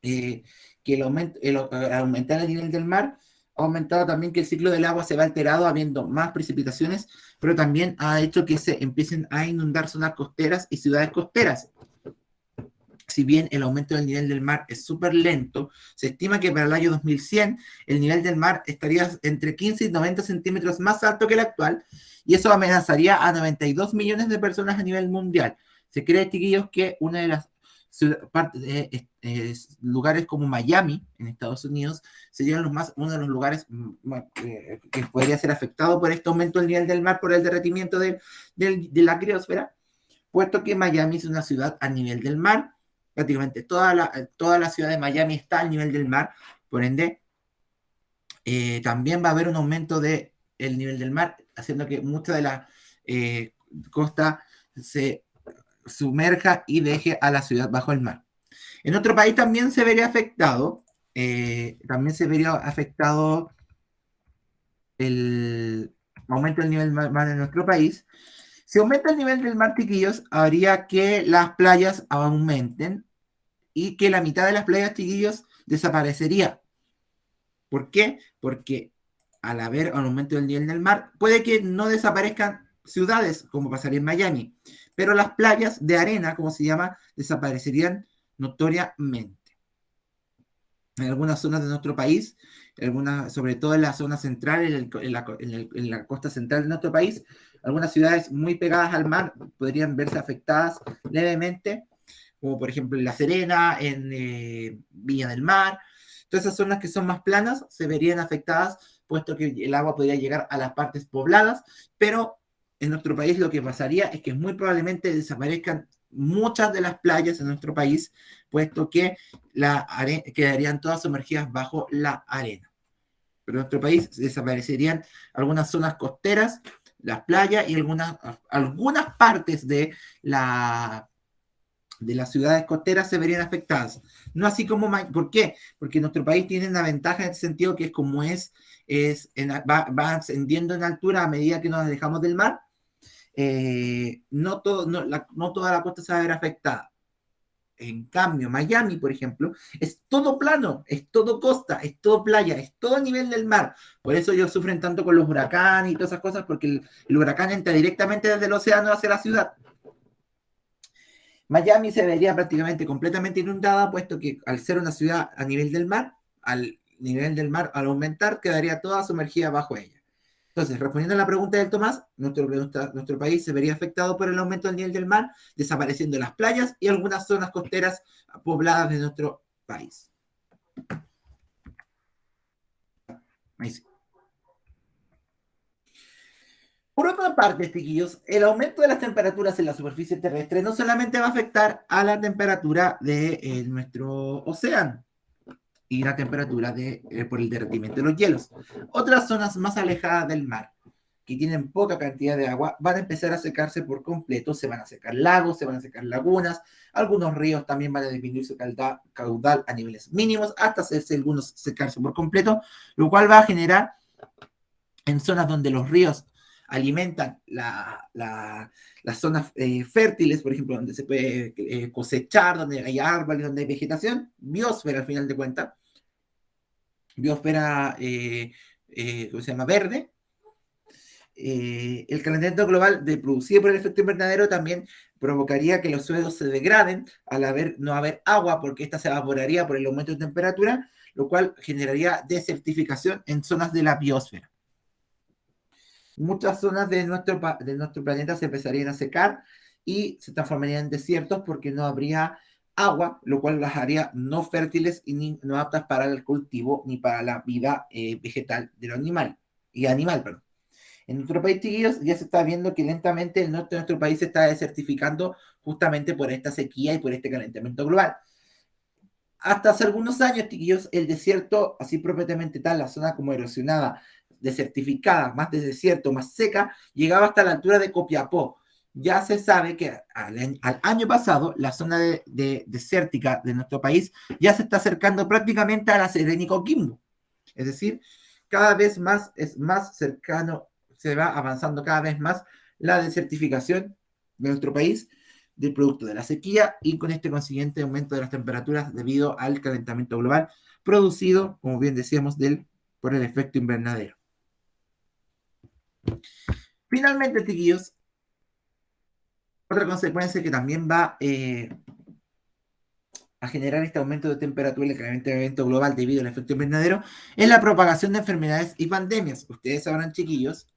que al aumentar el nivel del mar ha aumentado también que el ciclo del agua se va alterado, habiendo más precipitaciones, pero también ha hecho que se empiecen a inundar zonas costeras y ciudades costeras. Si bien el aumento del nivel del mar es súper lento, se estima que para el año 2100 el nivel del mar estaría entre 15 y 90 centímetros más alto que el actual, y eso amenazaría a 92 millones de personas a nivel mundial. Se cree, chiquillos, que una de las lugares como Miami, en Estados Unidos, serían uno de los lugares que podría ser afectado por este aumento del nivel del mar, por el derretimiento de la criosfera, puesto que Miami es una ciudad a nivel del mar. Prácticamente toda la ciudad de Miami está al nivel del mar, por ende, también va a haber un aumento del nivel del mar, haciendo que mucha de la costa se sumerja y deje a la ciudad bajo el mar. En otro país también se vería afectado, el aumento del nivel del mar en nuestro país. Si aumenta el nivel del mar, chiquillos, haría que las playas aumenten y que la mitad de las playas, chiquillos, desaparecería. ¿Por qué? Porque al haber un aumento del nivel del mar, puede que no desaparezcan ciudades, como pasaría en Miami, pero las playas de arena, como se llama, desaparecerían notoriamente. En algunas zonas de nuestro país, sobre todo en la zona central, en la costa central de nuestro país, algunas ciudades muy pegadas al mar podrían verse afectadas levemente, como por ejemplo en La Serena, en Viña del Mar. Todas esas zonas que son más planas se verían afectadas, puesto que el agua podría llegar a las partes pobladas, pero en nuestro país lo que pasaría es que muy probablemente desaparezcan muchas de las playas en nuestro país, puesto que quedarían todas sumergidas bajo la arena. Pero en nuestro país desaparecerían algunas zonas costeras, las playas y algunas partes de las ciudades costeras se verían afectadas. No así como, ¿por qué? Porque nuestro país tiene una ventaja en ese sentido que es como va ascendiendo en altura a medida que nos alejamos del mar. No toda la costa se va a ver afectada. En cambio, Miami, por ejemplo, es todo plano, es todo costa, es todo playa, es todo a nivel del mar. Por eso ellos sufren tanto con los huracanes y todas esas cosas, porque el huracán entra directamente desde el océano hacia la ciudad. Miami se vería prácticamente completamente inundada, puesto que al ser una ciudad a nivel del mar, al aumentar, quedaría toda sumergida bajo ella. Entonces, respondiendo a la pregunta del Tomás, nuestro país se vería afectado por el aumento del nivel del mar, desapareciendo las playas y algunas zonas costeras pobladas de nuestro país. Ahí sí. Por otra parte, chiquillos, el aumento de las temperaturas en la superficie terrestre no solamente va a afectar a la temperatura de nuestro océano y la temperatura por el derretimiento de los hielos. Otras zonas más alejadas del mar, que tienen poca cantidad de agua, van a empezar a secarse por completo. Se van a secar lagos, se van a secar lagunas, algunos ríos también van a disminuir su caudal a niveles mínimos, hasta hacerse algunos secarse por completo, lo cual va a generar en zonas donde los ríos alimentan las zonas fértiles, por ejemplo, donde se puede cosechar, donde hay árboles, donde hay vegetación, biosfera al final de cuentas, biosfera, ¿cómo se llama? Verde. El calentamiento global producido por el efecto invernadero también provocaría que los suelos se degraden al no haber agua, porque ésta se evaporaría por el aumento de temperatura, lo cual generaría desertificación en zonas de la biosfera. Muchas zonas de nuestro planeta se empezarían a secar y se transformarían en desiertos porque no habría agua, lo cual las haría no fértiles y no aptas para el cultivo ni para la vida vegetal de los animales. Perdón. En nuestro país, chiquillos, ya se está viendo que lentamente el norte de nuestro país se está desertificando justamente por esta sequía y por este calentamiento global. Hasta hace algunos años, chiquillos, el desierto, así propiamente tal, la zona como erosionada, desertificada, más de desierto, más seca, llegaba hasta la altura de Copiapó. Ya se sabe que al año pasado la zona desértica de nuestro país ya se está acercando prácticamente a La Serena y Coquimbo. Es decir, cada vez más es más cercano, se va avanzando cada vez más la desertificación de nuestro país del producto de la sequía y con este consiguiente aumento de las temperaturas debido al calentamiento global producido, como bien decíamos, por el efecto invernadero. Finalmente, chiquillos, otra consecuencia que también va a generar este aumento de temperatura y el calentamiento global debido al efecto invernadero es la propagación de enfermedades y pandemias. Ustedes sabrán, chiquillos,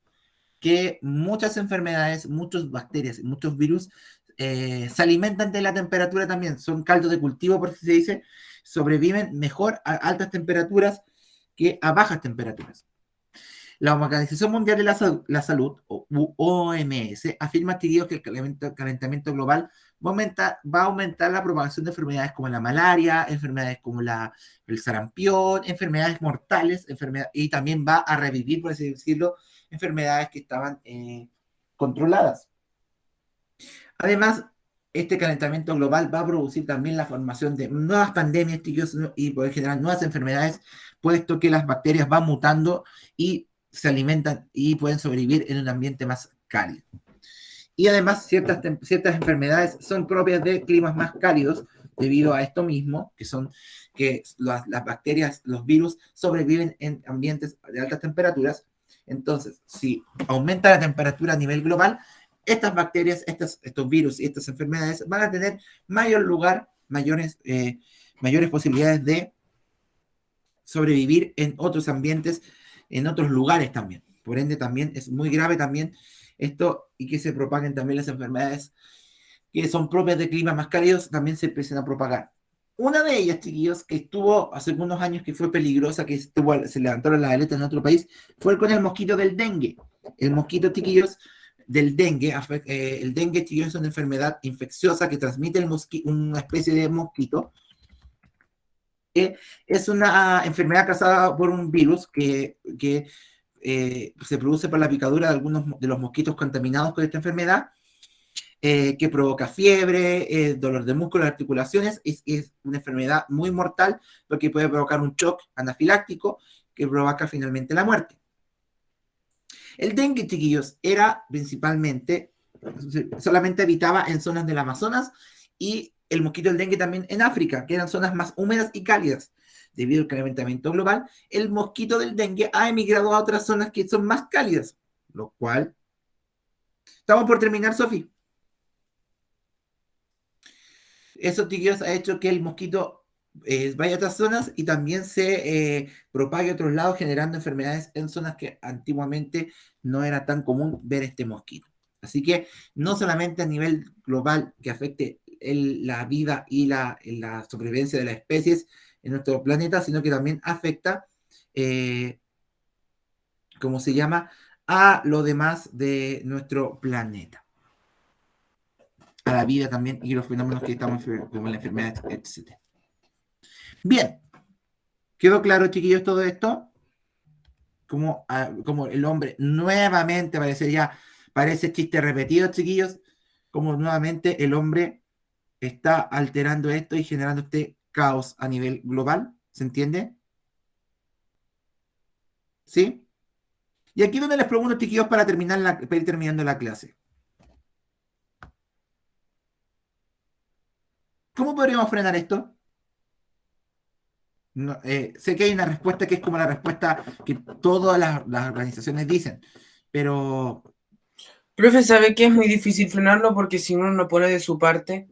que muchas enfermedades, muchas bacterias y muchos virus se alimentan de la temperatura también, son caldo de cultivo, por así se dice, sobreviven mejor a altas temperaturas que a bajas temperaturas. La Organización Mundial de la Salud, o OMS, afirma que el calentamiento global va a aumentar la propagación de enfermedades como la malaria, enfermedades como el sarampión, enfermedades mortales, y también va a revivir, por así decirlo, enfermedades que estaban controladas. Además, este calentamiento global va a producir también la formación de nuevas pandemias y por generar nuevas enfermedades, puesto que las bacterias van mutando y se alimentan y pueden sobrevivir en un ambiente más cálido. Y además, ciertas enfermedades son propias de climas más cálidos debido a esto mismo, que las bacterias, los virus sobreviven en ambientes de altas temperaturas. Entonces, si aumenta la temperatura a nivel global, estas bacterias, estos virus y estas enfermedades van a tener mayor lugar, mayores posibilidades de sobrevivir en otros ambientes, en otros lugares también. Por ende, también es muy grave también esto y que se propaguen también las enfermedades que son propias de climas más cálidos, también se empiezan a propagar. Una de ellas, chiquillos, que estuvo hace unos años que fue peligrosa, que se levantaron las aletas en otro país, fue con el mosquito del dengue. El mosquito, chiquillos, del dengue, el dengue, chiquillos, es una enfermedad infecciosa que transmite una especie de mosquito. Es una enfermedad causada por un virus que se produce por la picadura de algunos de los mosquitos contaminados con esta enfermedad, que provoca fiebre, dolor de músculos, articulaciones. Es una enfermedad muy mortal porque puede provocar un shock anafiláctico que provoca finalmente la muerte. El dengue, chiquillos, era principalmente, solamente habitaba en zonas del Amazonas, y el mosquito del dengue también en África, que eran zonas más húmedas y cálidas. Debido al calentamiento global, el mosquito del dengue ha emigrado a otras zonas que son más cálidas, lo cual... Estamos por terminar, Sofi. Eso, chiquillos, ha hecho que el mosquito vaya a otras zonas y también se propague a otros lados, generando enfermedades en zonas que antiguamente no era tan común ver este mosquito. Así que no solamente a nivel global que afecte la vida y la sobrevivencia de las especies en nuestro planeta, sino que también afecta, ¿cómo se llama?, a lo demás de nuestro planeta, a la vida también y los fenómenos que estamos, como la enfermedad, etc. Bien, ¿quedó claro, chiquillos, todo esto? Como el hombre nuevamente parece chiste repetido, chiquillos, como nuevamente el hombre está alterando esto y generando este caos a nivel global. ¿Se entiende? ¿Sí? Y aquí donde les pregunto, chiquillos, para ir terminando la clase. ¿Cómo podríamos frenar esto? No, sé que hay una respuesta que es como la respuesta que todas las organizaciones dicen, pero... Profe, ¿sabe que es muy difícil frenarlo? Porque si uno no pone de su parte...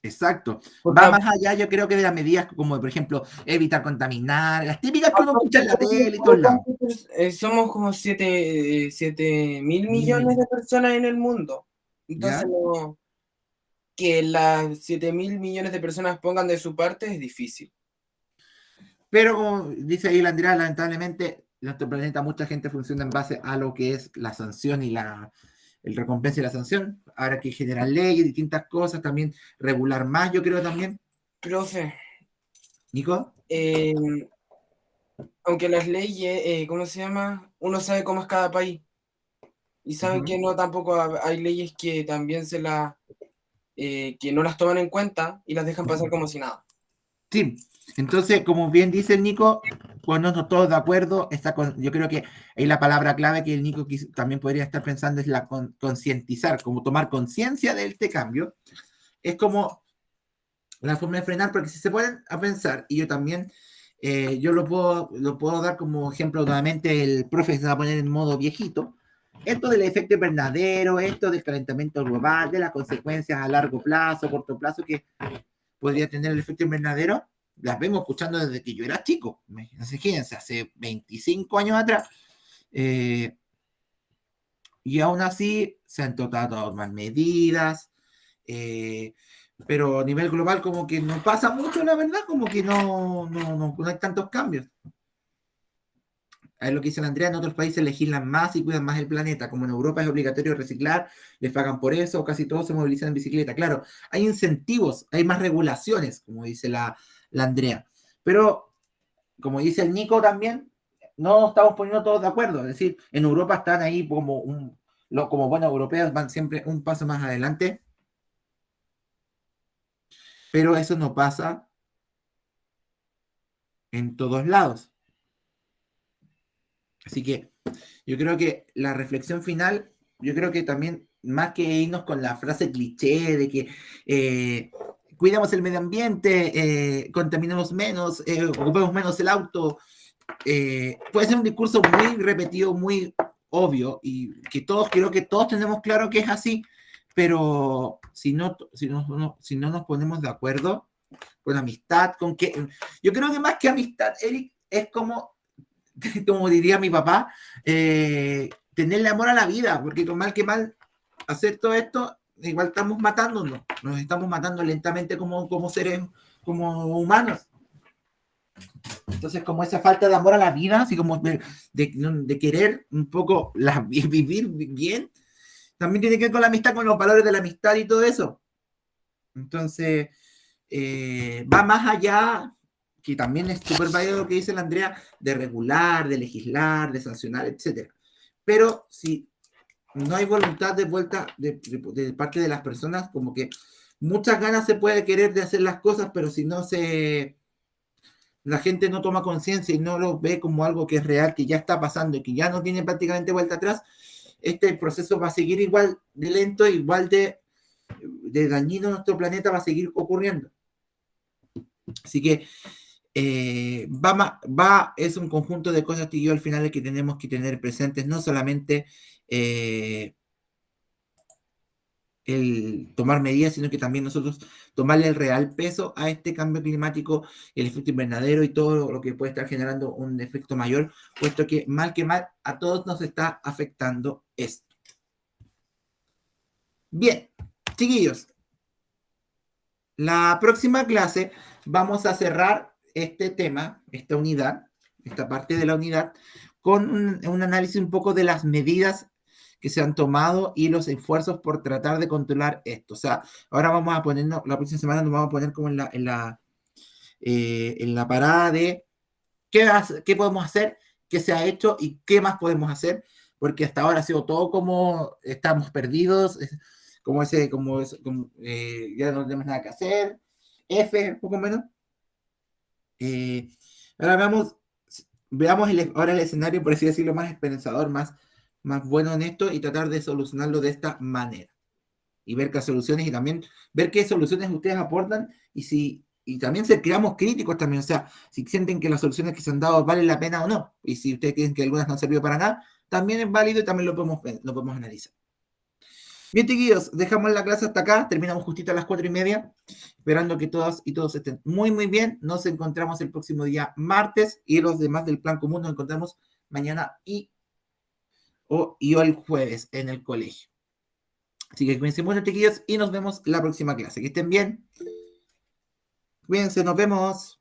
Exacto. Porque Va más allá, yo creo que de las medidas como, por ejemplo, evitar contaminar, las típicas que uno escucha en la tele y todos lados. Somos como 7.000 millones de personas en el mundo. Entonces, ¿Ya? no, que las 7.000 millones de personas pongan de su parte es difícil. Pero como dice ahí la Andrea, lamentablemente, en nuestro planeta mucha gente funciona en base a lo que es la sanción y el recompensa y la sanción. Ahora que generar leyes, distintas cosas, también regular más, yo creo también. Profe, ¿Nico? aunque las leyes, ¿cómo se llama? Uno sabe cómo es cada país. Y sabe que no, tampoco hay leyes que también que no las toman en cuenta y las dejan pasar como si nada. Sí, entonces, como bien dice el Nico, ponernos todos de acuerdo, yo creo que ahí la palabra clave que el Nico también podría estar pensando es la concientizar, como tomar conciencia de este cambio. Es como la forma de frenar, porque si se pueden a pensar, y yo también, yo lo puedo dar como ejemplo nuevamente, el profe se va a poner en modo viejito, esto del efecto invernadero, esto del calentamiento global, de las consecuencias a largo plazo, corto plazo, que podría tener el efecto invernadero, las vengo escuchando desde que yo era chico. Fíjense, hace 25 años atrás. Y aún así se han tratado de tomar medidas, pero a nivel global como que no pasa mucho, la verdad, como que no hay tantos cambios. Es lo que dice la Andrea, en otros países legislan más y cuidan más el planeta, como en Europa es obligatorio reciclar, les pagan por eso, casi todos se movilizan en bicicleta. Claro, hay incentivos, hay más regulaciones, como dice la Andrea. Pero, como dice el Nico también, no estamos poniendo todos de acuerdo. Es decir, en Europa están ahí como buenos europeos, van siempre un paso más adelante. Pero eso no pasa en todos lados. Así que yo creo que la reflexión final, yo creo que también, más que irnos con la frase cliché de que cuidamos el contaminemos contaminamos menos, ocupemos menos el auto, puede ser un discurso muy repetido, muy obvio, y creo que todos tenemos claro que es así, pero si no nos ponemos de acuerdo, con amistad, con que yo creo que más que amistad, Eric, es como diría mi papá, tenerle amor a la vida, porque con mal que mal hacer todo esto, igual estamos matándonos, nos estamos matando lentamente como seres, como humanos. Entonces, como esa falta de amor a la vida, así como de querer un poco vivir bien, también tiene que ver con la amistad, con los valores de la amistad y todo eso. Entonces, va más allá, que también es súper válido lo que dice la Andrea, de regular, de legislar, de sancionar, etc. Pero si no hay voluntad de vuelta de parte de las personas, como que muchas ganas se puede querer de hacer las cosas, pero si no la gente no toma conciencia y no lo ve como algo que es real, que ya está pasando y que ya no tiene prácticamente vuelta atrás, este proceso va a seguir igual de lento, igual de dañino a nuestro planeta, va a seguir ocurriendo. Así que es un conjunto de cosas que yo al final que tenemos que tener presentes, no solamente el tomar medidas, sino que también nosotros tomarle el real peso a este cambio climático, el efecto invernadero y todo lo que puede estar generando un efecto mayor, puesto que mal a todos nos está afectando esto. Bien, chiquillos, la próxima clase vamos a cerrar este tema, esta unidad, esta parte de la unidad, con un análisis un poco de las medidas que se han tomado y los esfuerzos por tratar de controlar esto. O sea, ahora vamos a ponernos, la próxima semana nos vamos a poner como en la parada de qué podemos hacer, qué se ha hecho y qué más podemos hacer, porque hasta ahora ha sido todo como estamos perdidos, ya no tenemos nada que hacer, F, un poco menos. Ahora veamos ahora el escenario, por así decirlo, más esperanzador, más bueno en esto y tratar de solucionarlo de esta manera. Y ver qué soluciones y también ver qué soluciones ustedes aportan y también ser creamos críticos también, o sea, si sienten que las soluciones que se han dado valen la pena o no, y si ustedes creen que algunas no han servido para nada, también es válido y también lo podemos analizar. Bien, chiquillos, dejamos la clase hasta acá, terminamos justito a las 4:30, esperando que todas y todos estén muy, muy bien. Nos encontramos el próximo día martes y los demás del plan común nos encontramos mañana y el jueves en el colegio. Así que cuídense mucho, chiquillos, y nos vemos la próxima clase. Que estén bien. Cuídense, nos vemos.